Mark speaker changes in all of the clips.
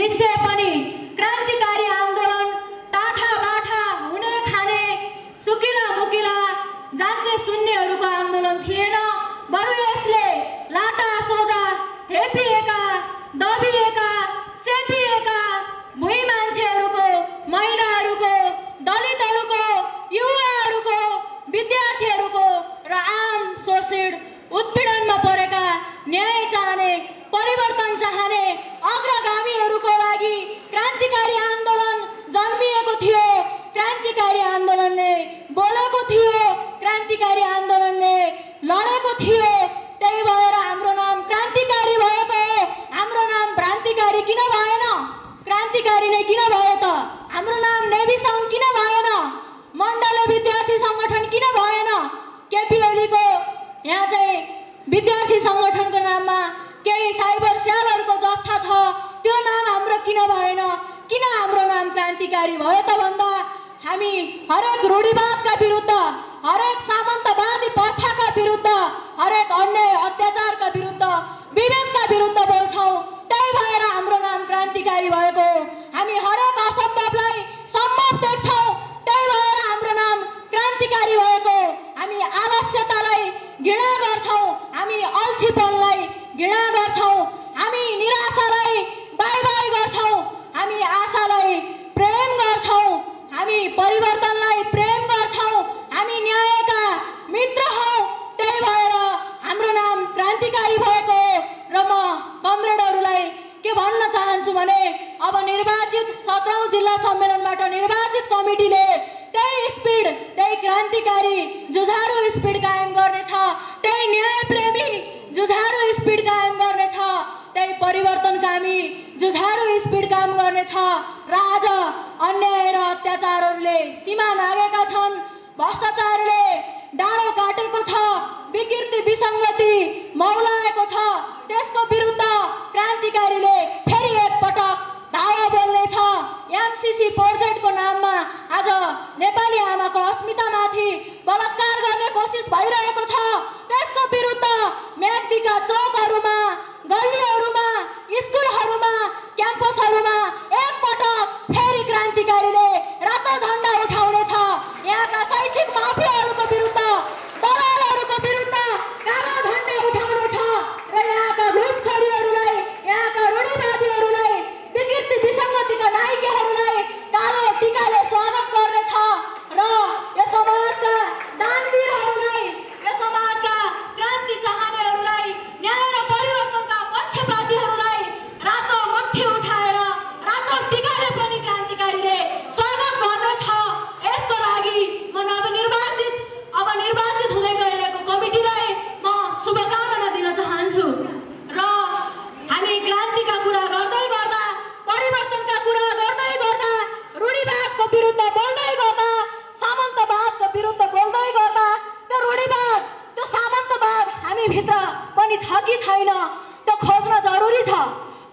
Speaker 1: निश्चय पनि क्रान्तिकारी आन्दोलन टाठा बाठा हुने खाने सुकिला मुकिला जान्ने सुन्नेहरूको आन्दोलन थिएन। बरु यसले लाटा सोझा हेपिएका दबिएका चेपिएका भुइँ मान्छेहरूको, महिलाहरूको, दलितहरूको, युवाहरूको, विद्यार्थीहरूको र आम शोषित उत्पीडनमा परेका न्याय चाहने, परिवर्तन चाहने अग्रगामीहरूको लागि क्रान्तिकारी आन्दोलन जन्मिएको थियो। क्रान्तिकारी आन्दोलनले बोलेको थियो, क्रान्तिकारी आन्दोलनले लडेको थियो। त्यही भएर हाम्रो नाम क्रान्तिकारी भएको हो। हाम्रो नाम क्रान्तिकारी किन भएन? क्रान्तिकारी नै किन भयो त? हाम्रो नाम नेभी सङ्घ किन भएन? मण्डले विद्यार्थी सङ्गठन किन भएन? केपी ओलीको यहाँ चाहिँ विद्यार्थी सङ्गठनको नाममा केही साइबर स्यालहरूको जत्था छ, त्यो नाम हाम्रो किन भएन? किन हाम्रो नाम क्रान्तिकारी भयो त भन्दा हामी हरेक रूढिवादका विरुद्ध, हरेक सामन्तवादी प्रथाका विरुद्ध, हरेक अन्याय अत्याचारका विरुद्ध, विभेदका विरुद्ध बोल्छौँ। त्यही भएर हाम्रो नाम क्रान्तिकारी भएको। हामी हरेक असम्भवलाई सम्भव देख्छौँ। त्यही भएर हाम्रो नाम क्रान्तिकारी भएको। हामी आलस्यतालाई घृणा गर्छौँ, हामी अल्छीपनलाई घृणा गर्छौँ, हामी निराशालाई बाई बाई गर्छौँ, हामी आशालाई प्रेम गर्छौँ, हामी परिवर्तनलाई प्रेम गर्छौँ, हामी न्यायका मित्र हौँ। त्यही भएर हाम्रो नाम क्रान्तिकारी भएको। र म कमरेडहरूलाई के भन्न चाहन्छु भने अब निर्वाचित 17औं जिल्ला सम्मेलनबाट निर्वाचित कमिटीले त्यही स्पिड, त्यही क्रान्तिकारी जुझारु स्पिड कायम गर्नेछ, त्यही न्यायप्रेमी जुझारु स्पिड कायम गर्नेछ, त्यही परिवर्तनकामी जुझारु स्पिड काम गर्नेछ। र आज अन्याय र अत्याचारहरूले सीमा नागेका छन्, भ्रष्टाचारले डाँडो काटेको छ, विकृति विसङ्गति मौलाएको छ। त्यसको विरुद्ध क्रान्तिकारीले फेरि एकपटक धावा बोल्नेछ। एमसीसी प्रोजेक्टको नाममा आज नेपाली आमाको अस्मितामाथि बलात्कार गर्ने कोसिस भइरहेको छ। त्यसको विरुद्ध म्याग्दीका चौकहरूमा, गल्लीहरूमा, स्कुलहरूमा, क्याम्पसहरूमा एकपटक फेरि क्रान्तिकारीले रातो झण्डा उठाउनेछ। यहाँका शैक्षिक माफियाहरूको विरुद्ध, दलालहरूको विरुद्ध कालो झण्डा उठाउनेछ र यहाँका घुसखोरीहरूलाई, यहाँका रूढिवादीहरूलाई, विकृति विसङ्गतिका नायिकाहरूलाई कालो टीकाले स्वागत गर्नेछ र यो समाजका दानवीरहरूलाई, यो समाजका क्रान्ति चाहनेहरूलाई, न्याय र परिवर्तनका पक्षपातीहरूलाई रातो मुट्ठी उठाएर रातो टीकाले पनि क्रान्तिकारीले स्वागत गर्नेछ। यसको लागि म अब निर्वाचित हुँदै गइरहेको कमिटीलाई म शुभकामना दिन चाहन्छु। र हामी क्रान्तिका कुरा गर्दै गर्दा, परिवर्तनका कुरा गर्दै गर्दा, रूढिवादको विरुद्ध बोल्दै गर्दा, सामन्तवादको विरुद्ध बोल्दै गर्दा त्यो रूढिवाद, त्यो सामन्तवाद हामीभित्र पनि छ कि छैन त्यो खोज्न जरुरी छ।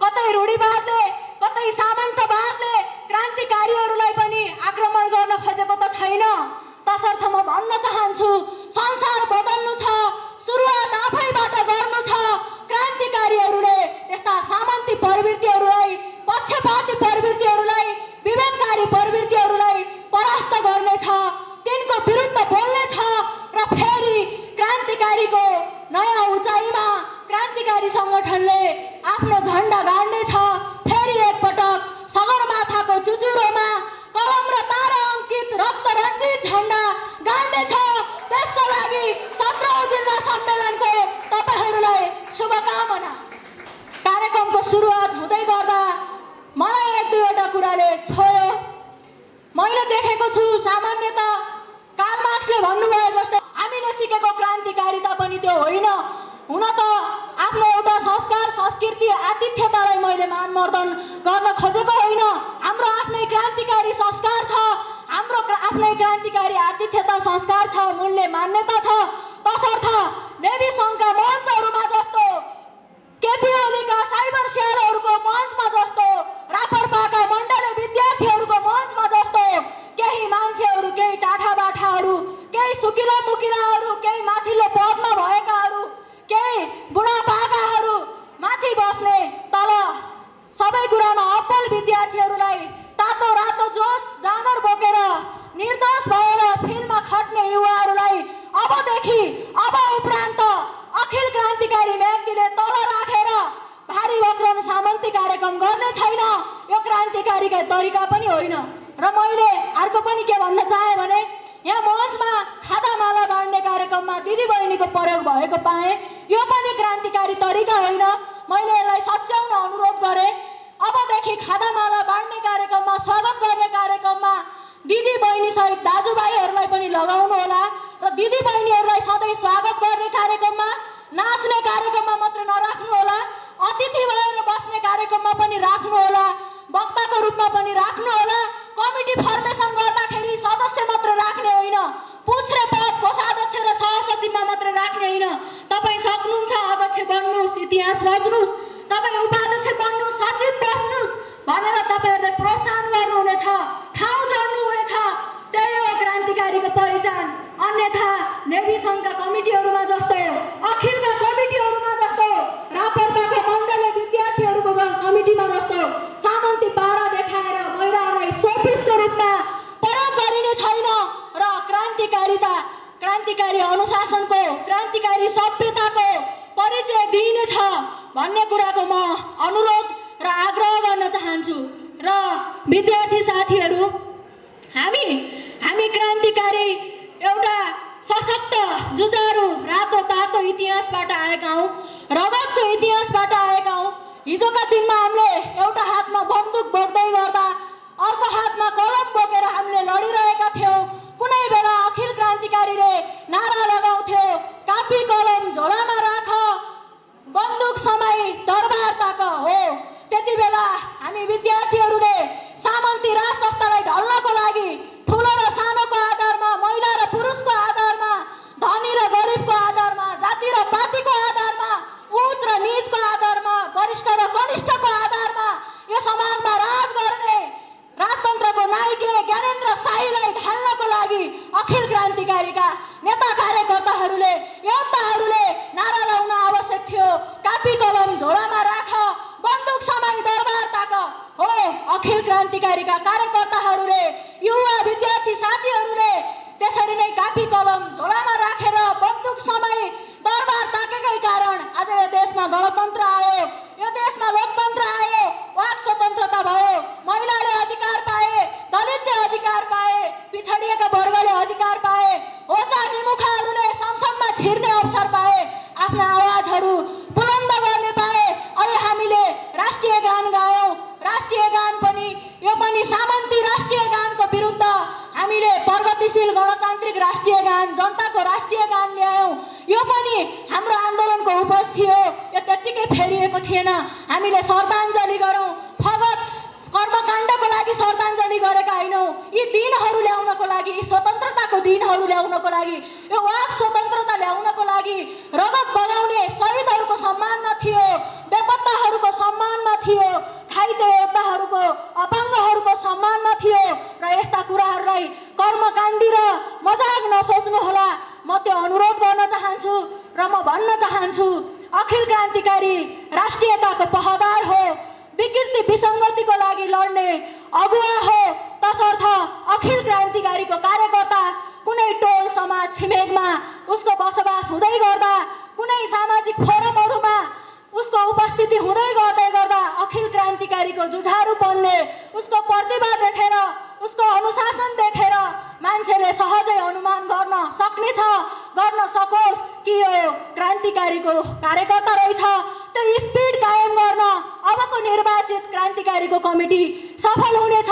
Speaker 1: कतै रूढिवादले, कतै सामन्तवादले क्रान्तिकारीहरूलाई पनि आक्रमण गर्न खोजेको त छैन। तसर्थ म भन्न चाहन्छु, संसार बदल्नु छ, सुरुवात आफैबाट गर्नु छ। क्रान्तिकारीहरूले यस्ता सामन्ती प्रवृत्तिहरूलाई, पक्षपाती प्रवृत्तिहरूलाई, विभेदकारी प्रवृत्तिहरूलाई परास्त गर्नेछ, तिनको विरुद्ध बोल्नेछ र फेरि क्रान्तिकारीको नयाँ उचाइमा क्रान्तिकारी सङ्गठनले आफ्नो झण्डा गाड्नेछ। फेरि एकपटक सगरमाथाको चुचुरोमा कलम र तारा अङ्कित रक्तरञ्जित झण्डा गाड्नेछ। त्यसको लागि 17औं जिल्ला सम्मेलनको तपाईँहरूलाई शुभकामना। कार्यक्रमको सुरुवात हुँदै गर्दा मलाई एक दुईवटा कुराले छोयो। मैले देखेको छु, सामान्यतः कार्ल मार्क्सले भन्नुभयो जस्तो हामीले सिकेको क्रान्तिकारिता पनि त्यो होइन। हुन त आफ्नो एउटा संस्कार, संस्कृति, आतिथ्यतालाई मैले मानमर्दन गर्न खोजेको होइन। हाम्रो आफ्नै क्रान्तिकारी संस्कार छ, हाम्रो आफ्नै क्रान्तिकारी आतिथ्यता संस्कार छ, मूल्य मान्यता छ। तसर्थ नेभी सङ्घका मञ्चहरूमा जस्तो, केपी ओलीका साइबर स्यालहरूको मञ्चमा जस्तो, रापरपाका मण्डले विद्यार्थीहरूको मञ्चमा जस्तो केही मान्छेहरू, केही टाठा बाठाहरू, केही सुकिला मुकिलाहरू, केही माथिल्लो पदमा भएकाहरू, केही बुढापाकाहरू माथि बस्ने, तल सबै कुरामा अप्पल विद्यार्थीहरूलाई तातो रातो जोस जाँगर बोकेर निर्दोष भएर फिल्डमा खट्ने युवाहरूलाई अबदेखि अब उपरान्त अखिल क्रान्तिकारी व्यक्तिले तल राखेर भारी वक्रण सामन्ती कार्यक्रम गर्ने छैन। यो क्रान्तिकारीका तरिका पनि होइन। र मैले अर्को पनि के भन्न चाहे भने यहाँ मञ्चमा खादामाला बाँड्ने कार्यक्रममा दिदीबहिनीको प्रयोग भएको पाएँ। यो पनि क्रान्तिकारी तरिका होइन। मैले यसलाई सच्याउन अनुरोध गरेँ। अबदेखि खादामाला बाँड्ने कार्यक्रममा स्वागत गर्ने कार्यक्रममा दिदीबहिनी सहित दाजुभाइहरूलाई पनि लगाउनु होला र दिदीबहिनीहरूलाई सधैँ स्वागत गर्ने कार्यक्रममा नाच्ने कार्यक्रममा मात्र नराख्नु होला। अतिथि भएर बस्ने कार्यक्रममा पनि राख्नु होला। वक्ताको रूपमा पनि राख्नु होला। कमिटी फर्मेसन गर्दाखेरि सदस्य मात्र राख्ने होइन, पुछ्रे पद कोषाध्यक्ष र सहसचिवमा मात्र राख्ने होइन। तपाईँ सक्नुहुन्छ अध्यक्ष बन्नुहोस्, इतिहास रच्नुहोस्, तपाईँ उपाध्यक्ष बन्नुहोस्, सचिव बस्नुहोस् भनेर तपाईँहरूले प्रोत्साहन गर्नुहुनेछ, ठाउँ जोड्नुहुनेछ। त्यही हो क्रान्तिकारीको पहिचान। अन्यथा नेभी सङ्घका कमिटीहरूमा जस्तो, अखिलका कमिटीहरूमा जस्तो, रापरपाका मण्डलीय विद्यार्थीहरूको कमिटीमा जस्तो सामन्ती पारा देखाएर महिलाहरूलाई सोपिसको रूपमा प्रयोग गरिने छैन। र क्रान्तिकारी अनुशासनको, क्रान्तिकारी सभ्यताको परिचय दिइनेछ भन्ने कुराको म अनुरोध र आग्रह गर्न चाहन्छु। र विद्यार्थी साथीहरू, हामी क्रान्तिकारी एउटा सशक्त जुझारु रातो तातो इतिहासबाट आएका हौँ, रगतको इतिहासबाट आएका हौँ। हिजोका दिनमा हामीले एउटा हातमा बन्दुक बोक्दै गर्दा अर्को हातमा कलम बोकेर हामीले लडिरहेका थियौँ। कुनै बेला अखिल क्रान्तिकारीले नारा लगाउँथ्यो, कापी कलम झोलामा राख, बन्दुक समाई दरबार ताक। हो, त्यति बेला हामी विद्यार्थीहरूले सामन्ती राज संस्थालाई ढल्नको लागि ठुलो र सानोको आधारमा, महिला र पुरुषको आधारमा, धनी र गरिबको आधारमा, जाति र पार्टीको आधारमा, उच्च र नीचको आधारमा, वरिष्ठ र कनिष्ठको आधारमा यो समाजमा राज गर्ने राजतन्त्रको नायकले ज्ञानेन्द्र शाहीलाई ढाल्नको लागि अखिल क्रान्तिकारीका नेता कार्यकर्ताहरूले, योद्धाहरूले नारा लाउन आवश्यक थियो। कापी कलम झोलामा राख, बन्दुक समाई दरबार ताक। हो, अखिल क्रान्तिकारीका कार्यकर्ताहरूले, युवा विद्यार्थी साथीहरूले त्यसरी नै कापी कलम झोलामा राखेर बन्दुक समाई दरबार ताकेकै कारण आज यो देशमा गणतन्त्र आयो, यो देशमा लोकतन्त्र आयो, वाक स्वतन्त्रता भयो, महिलाले अधिकार पाए, दलितले अधिकार पाए, पिछडिएका वर्गले अधिकार पाए, होचा निमुखाहरूले संसदमा छिर्ने अवसर पाए, आफ्ना आवाजहरू बुलन्द गर्ने पाए। अहिले हामीले राष्ट्रिय गान गायौँ। राष्ट्रिय गान पनि यो पनि सामन्ती राष्ट्रिय गानको विरुद्ध हामीले प्रगतिशील गणतान्त्रिक राष्ट्रिय गान, जनताको राष्ट्रिय गान ल्यायौँ। यो पनि हाम्रो आन्दोलनको उपज थियो। यो त्यत्तिकै फेरिएको थिएन। हामीले श्रद्धाञ्जली गरौँ। फगत कर्मकाण्डको लागि श्रद्धाञ्जली गरेका होइनौँ। यी दिनहरू ल्याउनको लागि, यी स्वतन्त्रताको दिनहरू ल्याउनको लागि, यो वाक स्वतन्त्रता ल्याउनको लागि रगत बगाउने शहीदहरूको सम्मानमा थियो, बेपत्ताहरूको सम्मानमा थियो, घाइते योद्धाहरूको, अपाङ्गहरूको सम्मानमा थियो। र यस्ता कुराहरूलाई कर्मकाण्डी र मजाक नसोच्नुहोला। म त्यो अनुरोध गर्न चाहन्छु र म भन्न चाहन्छु, अखिल क्रान्तिकारी राष्ट्रियताको पहरेदार हो, विकृति विसङ्गतिको लागि लड्ने अगुवा हो। तसर्थ अखिल क्रान्तिकारीको कार्यकर्ता कुनै टोल समाज छिमेकमा उसको बसोबास हुँदै गर्दा, कुनै सामाजिक फोरमहरूमा उसको उपस्थिति हुँदै गर्दा अखिल क्रान्तिकारीको जुझारुपनले, उसको प्रतिभा देखेर, उसको अनुशासन देखेर मान्छेले सहजै अनुमान गर्न सक्नेछ, गर्न सकोस् कि यो क्रान्तिकारीको कार्यकर्ता रहेछ। त्यो स्पिड कायम गर्न अबको निर्वाचित क्रान्तिकारीको कमिटी सफल हुनेछ।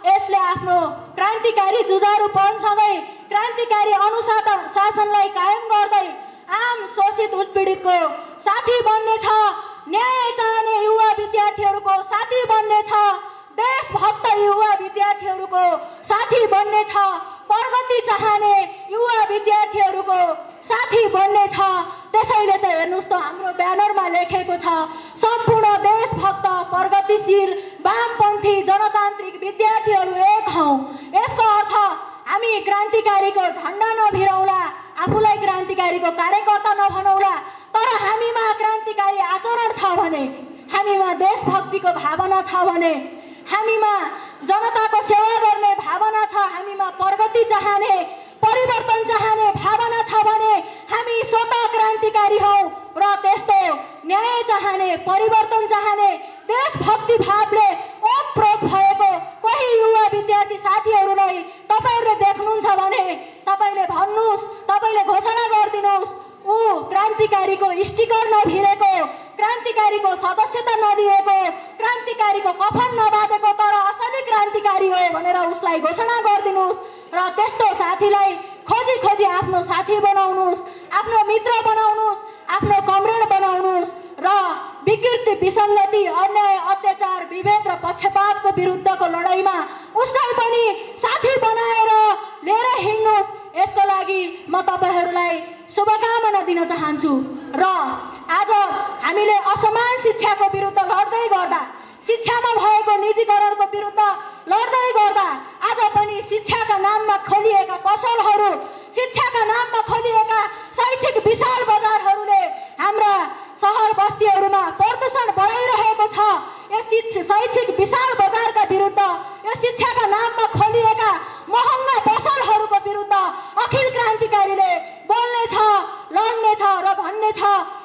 Speaker 1: यसले आफ्नो क्रान्तिकारी जुझारुपनसँगै क्रान्तिकारी अनुशासनलाई कायम गर्दै आम शोषित उत्पीडितको साथी बन्नेछ, न्याय चाहने युवा विद्यार्थीहरूको साथी बन्नेछ, देशभक्त युवा विद्यार्थीहरूको साथी बन्नेछ, प्रगति चाहने युवा विद्यार्थीहरूको साथी बन्नेछ। त्यसैले त हेर्नुहोस् त हाम्रो ब्यानरमा लेखेको छ, सम्पूर्ण देशभक्त प्रगतिशील वामपन्थी जनतान्त्रिक विद्यार्थीहरू एक हौँ। यसको अर्थ हामी क्रान्तिकारीको झन्डा नभिराउला, आफूलाई क्रान्तिकारीको कार्यकर्ता नभनौला, तर हामीमा क्रान्तिकारी आचरण छ भने, हामीमा देशभक्तिको भावना छ भने, हामीमा जनताको सेवा गर्ने भावना छ, हामीमा प्रगति चाहने परिवर्तन चाहने भावना छ भने हामी स्वतः क्रान्तिकारी हौ र त्यस्तो न्याय चाहने परिवर्तन चाहने देशभक्ति भावले ओतप्रोत भएको कोही युवा विद्यार्थी साथीहरूलाई तपाईहरुले देख्नुहुन्छ भने तपाईले भन्नुस्, तपाईले घोषणा गरिदिनुस्, ऊ क्रान्तिकारीको स्टिकर नभिरेको, क्रान्तिकारीको सदस्यता नदिएको, क्रान्तिकारीको कफन नबाँधेको तर असली क्रान्तिकारी हो भनेर उसलाई घोषणा गरिदिनुस् र त्यस्तो साथीलाई खोजी खोजी आफ्नो साथी बनाउनुस्, आफ्नो मित्र बनाउनुस्, आफ्नो कमरेड बनाउनुस् र विकृति विसङ्गति अन्याय अत्याचार विभेद र पक्षपातको विरुद्धको लडाईँमा उसलाई पनि साथी बनाएर लिएर हिँड्नुस्। यसको लागि म तपाईहरुलाई शुभकामना दिन चाहन्छु र आज हामीले असमान शिक्षाको विरुद्ध लड्दै गर्दा, शिक्षामा भएको निजीकरणको विरुद्ध लड्दै गर्दा आज पनि शिक्षाका नाममा खोलिएका पसलहरू, शिक्षाका नाममा खोलिएका शैक्षिक विशाल बजारहरूले हाम्रा शहर बस्तीहरूमा प्रदूषण बढाइरहेको छ। यस शैक्षिक विशाल बजारका विरुद्ध, यो शिक्षाका नाममा खोलिएका महँगा पसलहरूको विरुद्ध अखिल क्रान्तिकारीले बोल्ने छ, लड्ने छ र भन्ने छ।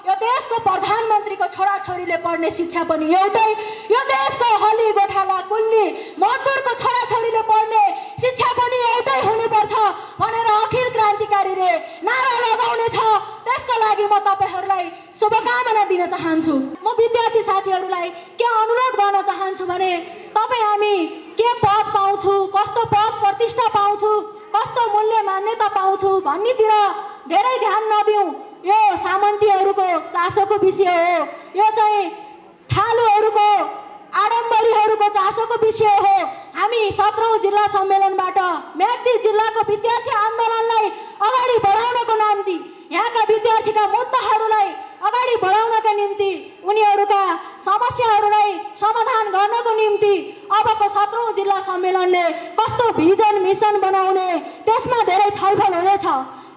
Speaker 1: यो देशको प्रधानमन्त्रीको छोराछोरीले पढ्ने शिक्षा पनि एउटै, यो देशको हली गोठाला कुल्ली मजदुरको छोराछोरीले पढ्ने शिक्षा पनि एउटै हुनुपर्छ भनेर अखिल क्रान्तिकारीले नारा लगाउने छ। त्यसको लागि म तपाईहरुलाई शुभकामना दिन चाहन्छु। म विद्यार्थी साथीहरूलाई के अनुरोध गर्न चाहन्छु भने तपाई हामी के पद पाउँछु, कस्तो पद प्रतिष्ठा पाउँछु, कस्तो मूल्य मान्यता पाउँछु भन्नेतिर धेरै ध्यान नदिउँ। यो सामन्तीहरूको चासोको विषय हो, यो चाहिँ ठालुहरूको आडम्बरीहरूको चासोको विषय हो। हामी 17औं जिल्ला सम्मेलनबाट म्याग्दी जिल्लाको विद्यार्थी आन्दोलनलाई अगाडि बढाउनको निम्ति, यहाँका विद्यार्थीका मुद्दाहरूलाई अगाडि बढाउनका निम्ति, उनीहरूका समस्याहरूलाई समाधान गर्नको निम्ति अबको 17औं जिल्ला सम्मेलनले कस्तो भिजन मिसन बनाउने त्यसमा धेरै छलफल हुनेछ।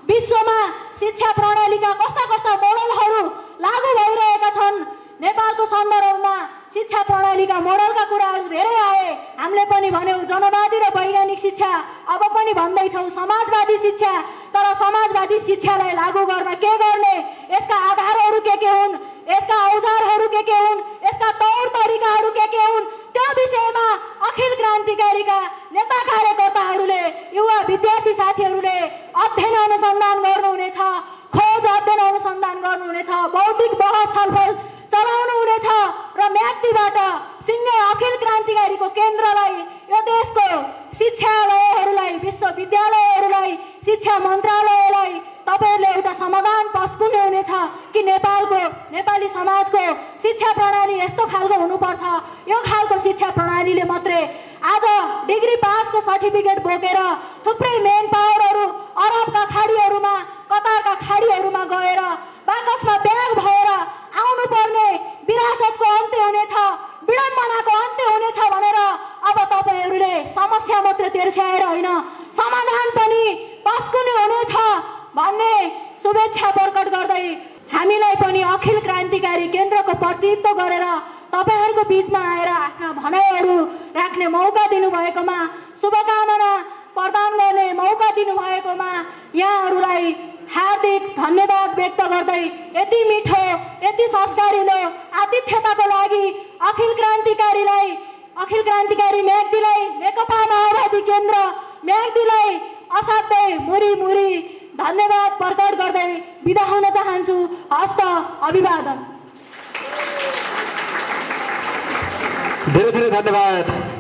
Speaker 1: विश्वमा शिक्षा प्रणालीका कस्ता कस्ता मोडलहरू लागू भइरहेका छन्, नेपालको सन्दर्भमा शिक्षा प्रणालीका मोडलका कुराहरू धेरै आए। हामीले पनि भन्यौं जनवादी र वैज्ञानिक शिक्षा, अब पनि भन्दैछौँ समाजवादी शिक्षा। तर समाजवादी शिक्षालाई लागू गर्न के गर्ने, यसका आधारहरू के हुन्, यसका औजारहरू के हुन्, यसका तौर तरिकाहरू के हुन्, त्यो विषयमा अखिल क्रान्तिकारीका नेता कार्यकर्ताहरूले, युवा विद्यार्थी साथीहरूले अध्ययन अनुसन्धान गर्नुहुनेछ, खोज अध्ययन अनुसन्धान गर्नुहुनेछ, बौद्धिक बहस छलफल चलाउनु हुनेछ र म्याग्दीबाट सिंहे अखिल क्रान्तिकारीको केन्द्रलाई, यो देशको शिक्षालयहरूलाई, विश्वविद्यालयहरूलाई, शिक्षा मन्त्रालयलाई तपाईहरुले एउटा समाधान पस्कुने हुनेछ कि नेपाली समाजको शिक्षा प्रणाली यस्तो खालको हुनुपर्छ। यो खालको शिक्षा प्रणालीले मात्रै आज डिग्री पासको सर्टिफिकेट बोकेर थुप्रै मेन पावरहरू अरबका खाडीहरूमा, कतारका खाडीहरूमा गएर बाकसमा ब्याग भएर आउनु पर्ने विरासतको अन्त्य हुनेछ, विडम्बनाको अन्त्य हुनेछ भनेर अब तपाईहरुले समस्या मात्र तेर्स्याएर होइन, समाधान पनि पस्कुने हुनेछ भन्ने शुभेच्छा प्रकट गर्दै हामीलाई पनि अखिल क्रान्तिकारी केन्द्रको प्रतिनिधित्व गरेर तपाईहरुको बीचमा आएर आफ्ना भनाइहरू राख्ने मौका दिनुभएकोमा, शुभकामना प्रदान गर्ने मौका दिनुभएकोमा यहाँहरूलाई हार्दिक धन्यवाद व्यक्त गर्दै यति मिठो, यति संस्कारिलो आतिथ्यताको लागि अखिल क्रान्तिकारी म्याग्दीलाई, नेकपा माओवादी केन्द्र म्याग्दीलाई असाध्यै मुरी धन्यवाद प्रकट गर्दै बिदा हुन चाहन्छु। हस्त अभिवादन।
Speaker 2: धेरै धेरै धन्यवाद।